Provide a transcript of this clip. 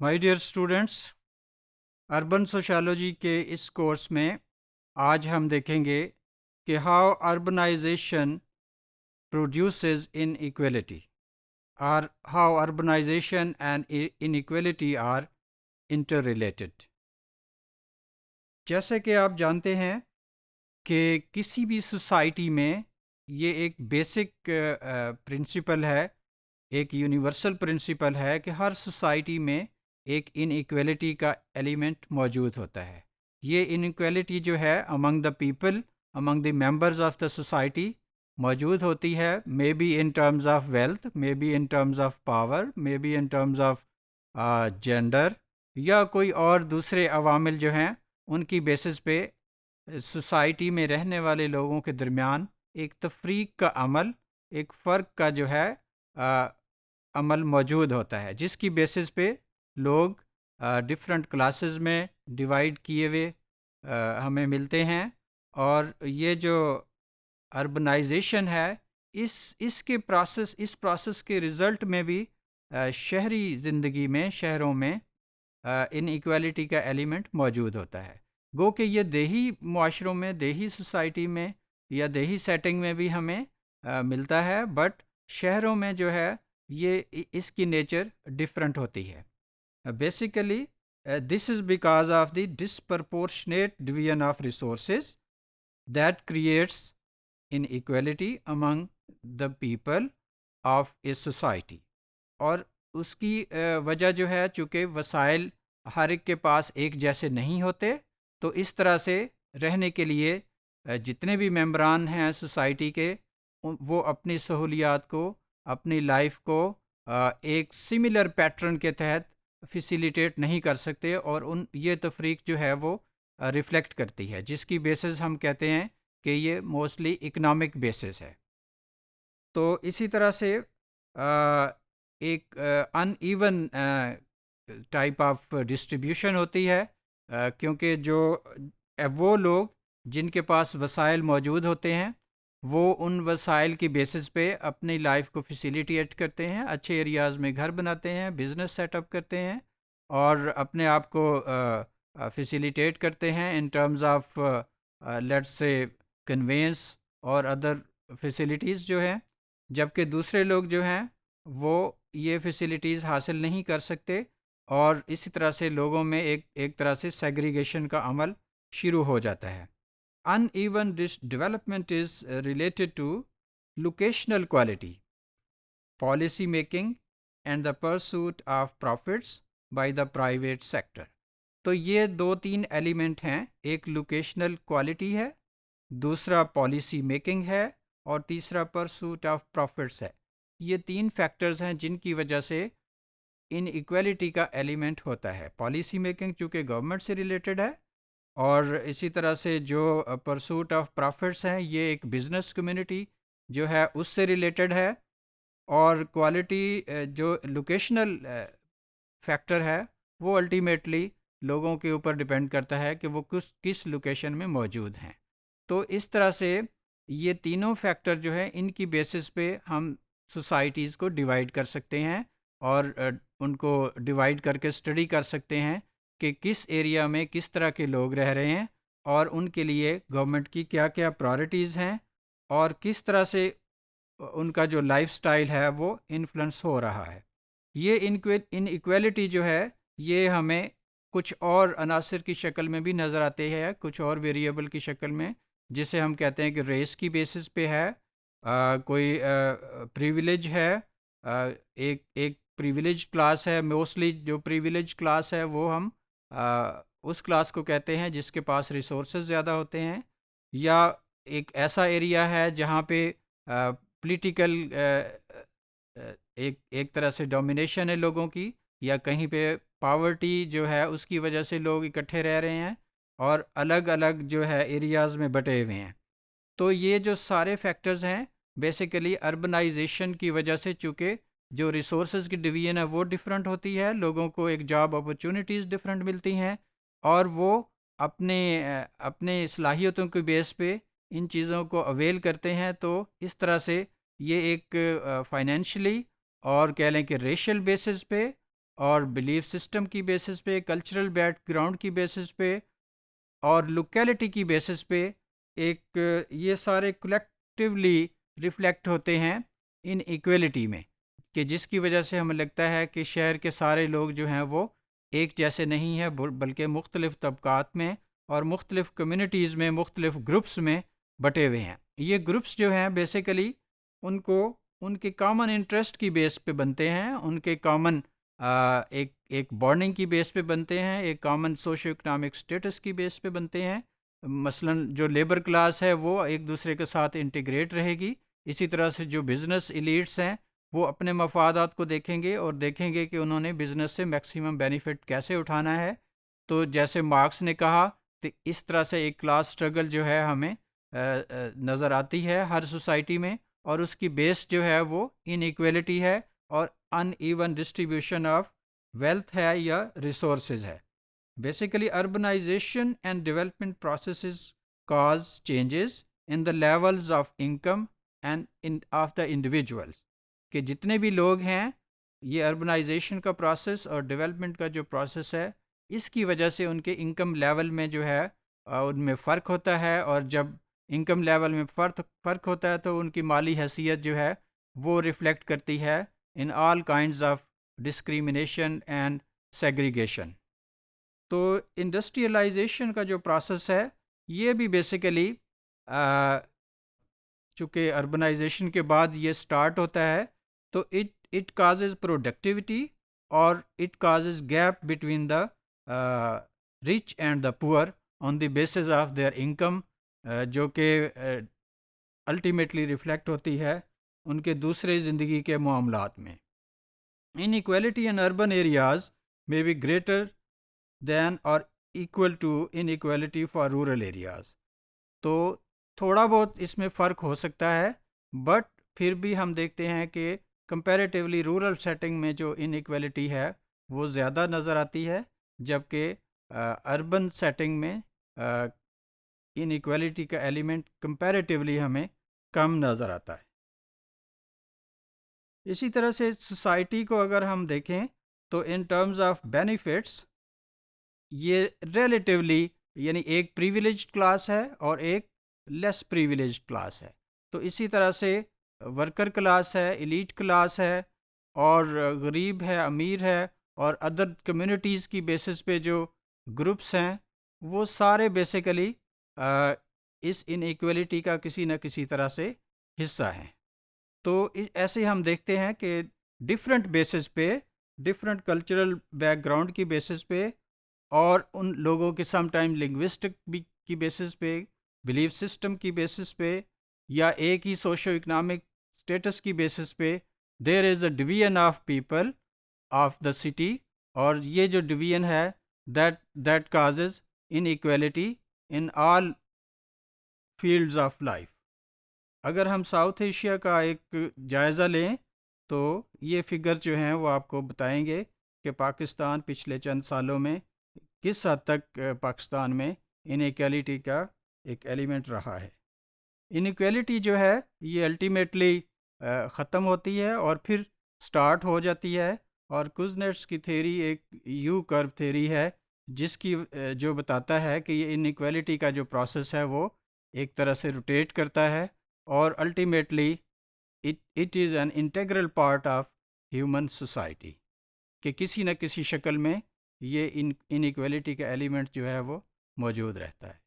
مائی dear students, urban sociology کے اس course میں آج ہم دیکھیں گے کہ how urbanization produces inequality اور how urbanization and inequality are interrelated. جیسے کہ آپ جانتے ہیں کہ کسی بھی سوسائٹی میں یہ ایک بیسک پرنسپل ہے، ایک یونیورسل پرنسپل ہے کہ ہر سوسائٹی میں ایک ان ایکویلٹی کا ایلیمنٹ موجود ہوتا ہے۔ یہ ان ایکویلٹی جو ہے among the people, among the members of the society موجود ہوتی ہے، may be in terms of wealth, may be in terms of power, may be in terms of gender, یا کوئی اور دوسرے عوامل جو ہیں ان کی بیسس پہ سوسائٹی میں رہنے والے لوگوں کے درمیان ایک تفریق کا عمل، ایک فرق کا جو ہے عمل موجود ہوتا ہے، جس کی بیسس پہ لوگ ڈفرینٹ کلاسز میں ڈیوائیڈ کیے ہوئے ہمیں ملتے ہیں۔ اور یہ جو اربنائزیشن ہے اس پروسیس کے رزلٹ میں بھی شہری زندگی میں، شہروں میں ان ایکویلٹی کا ایلیمنٹ موجود ہوتا ہے۔ گو کہ یہ دیہی معاشروں میں، دیہی سوسائٹی میں یا دیہی سیٹنگ میں بھی ہمیں ملتا ہے، بٹ شہروں میں جو ہے یہ اس کی نیچر ڈفرینٹ ہوتی ہے۔ Basically this is because of the disproportionate division of resources that creates inequality among the people of a society. اور اس کی وجہ جو ہے، چونکہ وسائل ہر ایک کے پاس ایک جیسے نہیں ہوتے، تو اس طرح سے رہنے کے لیے جتنے بھی ممبران ہیں سوسائٹی کے، وہ اپنی سہولیات کو، اپنی لائف کو ایک سملر پیٹرن کے تحت فیسیلیٹیٹ نہیں کر سکتے، اور یہ تفریق جو ہے وہ ریفلیکٹ کرتی ہے، جس کی بیسس ہم کہتے ہیں کہ یہ موسٹلی اکنامک بیسس ہے۔ تو اسی طرح سے ایک in even type of distribution ہوتی ہے، کیونکہ وہ لوگ جن کے پاس وسائل موجود ہوتے ہیں وہ ان وسائل کی بیسس پہ اپنی لائف کو فیسیلیٹیٹ کرتے ہیں، اچھے ایریاز میں گھر بناتے ہیں، بزنس سیٹ اپ کرتے ہیں، اور اپنے آپ کو فیسیلیٹیٹ کرتے ہیں ان terms of let's say conveyance اور ادر فیسیلیٹیز جو ہیں، جبکہ دوسرے لوگ جو ہیں وہ یہ فیسیلیٹیز حاصل نہیں کر سکتے، اور اسی طرح سے لوگوں میں ایک طرح سے سیگریگیشن کا عمل شروع ہو جاتا ہے۔ Uneven development is related to locational quality, policy making, and the pursuit of profits by the private sector۔ تو یہ دو تین ایلیمنٹ ہیں، ایک لوکیشنل کوالٹی ہے، دوسرا پالیسی میکنگ ہے، اور تیسرا پرسوٹ آف پروفٹس ہے۔ یہ تین فیکٹرز ہیں جن کی وجہ سے ان ایکویلٹی کا ایلیمنٹ ہوتا ہے۔ پالیسی میکنگ چونکہ گورنمنٹ سے ریلیٹڈ ہے، اور اسی طرح سے جو پرسوٹ آف پروفٹس ہیں یہ ایک بزنس کمیونٹی جو ہے اس سے ریلیٹڈ ہے، اور کوالٹی جو لوکیشنل فیکٹر ہے وہ الٹیمیٹلی لوگوں کے اوپر ڈپینڈ کرتا ہے کہ وہ کس لوکیشن میں موجود ہیں۔ تو اس طرح سے یہ تینوں فیکٹر جو ہیں ان کی بیسس پہ ہم سوسائٹیز کو ڈیوائیڈ کر سکتے ہیں، اور ان کو ڈیوائیڈ کر کے اسٹڈی کر سکتے ہیں کہ کس ایریا میں کس طرح کے لوگ رہ رہے ہیں، اور ان کے لیے گورنمنٹ کی کیا کیا پرائرٹیز ہیں، اور کس طرح سے ان کا جو لائف سٹائل ہے وہ انفلوئنس ہو رہا ہے۔ یہ ان ایکویلٹی جو ہے یہ ہمیں کچھ اور عناصر کی شکل میں بھی نظر آتے ہیں، کچھ اور ویریبل کی شکل میں، جسے ہم کہتے ہیں کہ ریس کی بیسس پہ ہے، کوئی پریویلیج ہے، ایک پریویلیج کلاس ہے، موسٹلی جو پریویلیج کلاس ہے وہ ہم اس کلاس کو کہتے ہیں جس کے پاس ریسورسز زیادہ ہوتے ہیں، یا ایک ایسا ایریا ہے جہاں پہ پولیٹیکل ایک طرح سے ڈومینیشن ہے لوگوں کی، یا کہیں پہ پاورٹی جو ہے اس کی وجہ سے لوگ اکٹھے رہ رہے ہیں اور الگ الگ جو ہے ایریاز میں بٹے ہوئے ہیں۔ تو یہ جو سارے فیکٹرز ہیں بیسیکلی اربنائزیشن کی وجہ سے، چونکہ جو ریسورسز کی ڈویژن ہے وہ ڈفرینٹ ہوتی ہے، لوگوں کو ایک جاب اپرچونیٹیز ڈفرینٹ ملتی ہیں، اور وہ اپنے صلاحیتوں کے بیس پہ ان چیزوں کو اویل کرتے ہیں۔ تو اس طرح سے یہ ایک فائنینشلی اور کہہ لیں کہ ریشل بیسس پہ اور بلیف سسٹم کی بیسس پہ، کلچرل بیک گراؤنڈ کی بیسس پہ اور لوکیلٹی کی بیسس پہ ایک یہ سارے کلیکٹیولی ریفلیکٹ ہوتے ہیں ان ایکویلٹی میں، کہ جس کی وجہ سے ہمیں لگتا ہے کہ شہر کے سارے لوگ جو ہیں وہ ایک جیسے نہیں ہیں، بلکہ مختلف طبقات میں اور مختلف کمیونٹیز میں، مختلف گروپس میں بٹے ہوئے ہیں۔ یہ گروپس جو ہیں بیسیکلی ان کے کامن انٹرسٹ کی بیس پہ بنتے ہیں، ان کے کامن ایک بانڈنگ کی بیس پہ بنتے ہیں، ایک کامن سوشو اکنامک سٹیٹس کی بیس پہ بنتے ہیں۔ مثلا جو لیبر کلاس ہے وہ ایک دوسرے کے ساتھ انٹیگریٹ رہے گی، اسی طرح سے جو بزنس ایلیٹس ہیں وہ اپنے مفادات کو دیکھیں گے اور دیکھیں گے کہ انہوں نے بزنس سے میکسیمم بینیفٹ کیسے اٹھانا ہے۔ تو جیسے مارکس نے کہا کہ اس طرح سے ایک کلاس سٹرگل جو ہے ہمیں نظر آتی ہے ہر سوسائٹی میں، اور اس کی بیس جو ہے وہ ان ایکویلٹی ہے اور uneven distribution of wealth ہے یا ریسورسز ہے۔ Basically urbanization and development processes cause changes in the levels of income and of the individuals, کہ جتنے بھی لوگ ہیں یہ اربنائزیشن کا پروسیس اور ڈیولپمنٹ کا جو پروسیس ہے اس کی وجہ سے ان کے انکم لیول میں جو ہے ان میں فرق ہوتا ہے، اور جب انکم لیول میں فرق ہوتا ہے تو ان کی مالی حیثیت جو ہے وہ ریفلیکٹ کرتی ہے in all kinds of discrimination and segregation. تو انڈسٹریلائزیشن کا جو پروسیس ہے یہ بھی بیسیکلی چونکہ اربنائزیشن کے بعد یہ سٹارٹ ہوتا ہے تو اٹ کازز پروڈکٹیوٹی اور it causes gap between the rich and the پور آن دی بیسز آف دیئر انکم، جو کہ الٹیمیٹلی ریفلیکٹ ہوتی ہے ان کے دوسرے زندگی کے معاملات میں۔ Inequality in urban areas میں بی گریٹر دین اور equal to inequality for rural areas. تو تھوڑا بہت اس میں فرق ہو سکتا ہے، بٹ پھر بھی ہم دیکھتے ہیں کہ کمپیریٹیولی رورل سیٹنگ میں جو ان ایکویلٹی ہے وہ زیادہ نظر آتی ہے، جبکہ اربن سیٹنگ میں ان ایکویلٹی کا ایلیمنٹ کمپیریٹیولی ہمیں کم نظر آتا ہے۔ اسی طرح سے سوسائٹی کو اگر ہم دیکھیں تو ان ٹرمز آف بینیفٹس یہ ریلیٹیولی یعنی ایک پریویلیجڈ کلاس ہے اور ایک لیس پریویلیجڈ کلاس ہے۔ تو اسی طرح سے ورکر کلاس ہے، ایلیٹ کلاس ہے، اور غریب ہے، امیر ہے، اور ادر کمیونٹیز کی بیسس پہ جو گروپس ہیں وہ سارے بیسیکلی اس ان ایکویلٹی کا کسی نہ کسی طرح سے حصہ ہیں۔ تو ایسے ہم دیکھتے ہیں کہ ڈفرینٹ بیسس پہ، ڈفرینٹ کلچرل بیک گراؤنڈ کی بیسس پہ، اور ان لوگوں کے سم ٹائم لنگوسٹک بھی کی بیسس پہ، بلیف سسٹم کی بیسس پہ، یا ایک ہی سوشو اکنامک اسٹیٹس کی بیسس پہ there is a division of people of the city, اور یہ جو ڈویژن ہے that causes inequality in all fields of life. اگر ہم ساؤتھ ایشیا کا ایک جائزہ لیں تو یہ فگر جو ہیں وہ آپ کو بتائیں گے کہ پاکستان پچھلے چند سالوں میں کس حد تک پاکستان میں ان ایکویلٹی کا ایک ایلیمنٹ رہا ہے۔ ان ایکویلٹی جو ہے یہ الٹیمیٹلی ختم ہوتی ہے اور پھر سٹارٹ ہو جاتی ہے، اور کوزنیٹس کی تھیری ایک یو کرو تھیری ہے جس کی جو بتاتا ہے کہ یہ ان ایکویلٹی کا جو پروسیس ہے وہ ایک طرح سے روٹیٹ کرتا ہے، اور ultimately it is an integral part of human society, کہ کسی نہ کسی شکل میں یہ ان ایکویلٹی کا ایلیمنٹ جو ہے وہ موجود رہتا ہے۔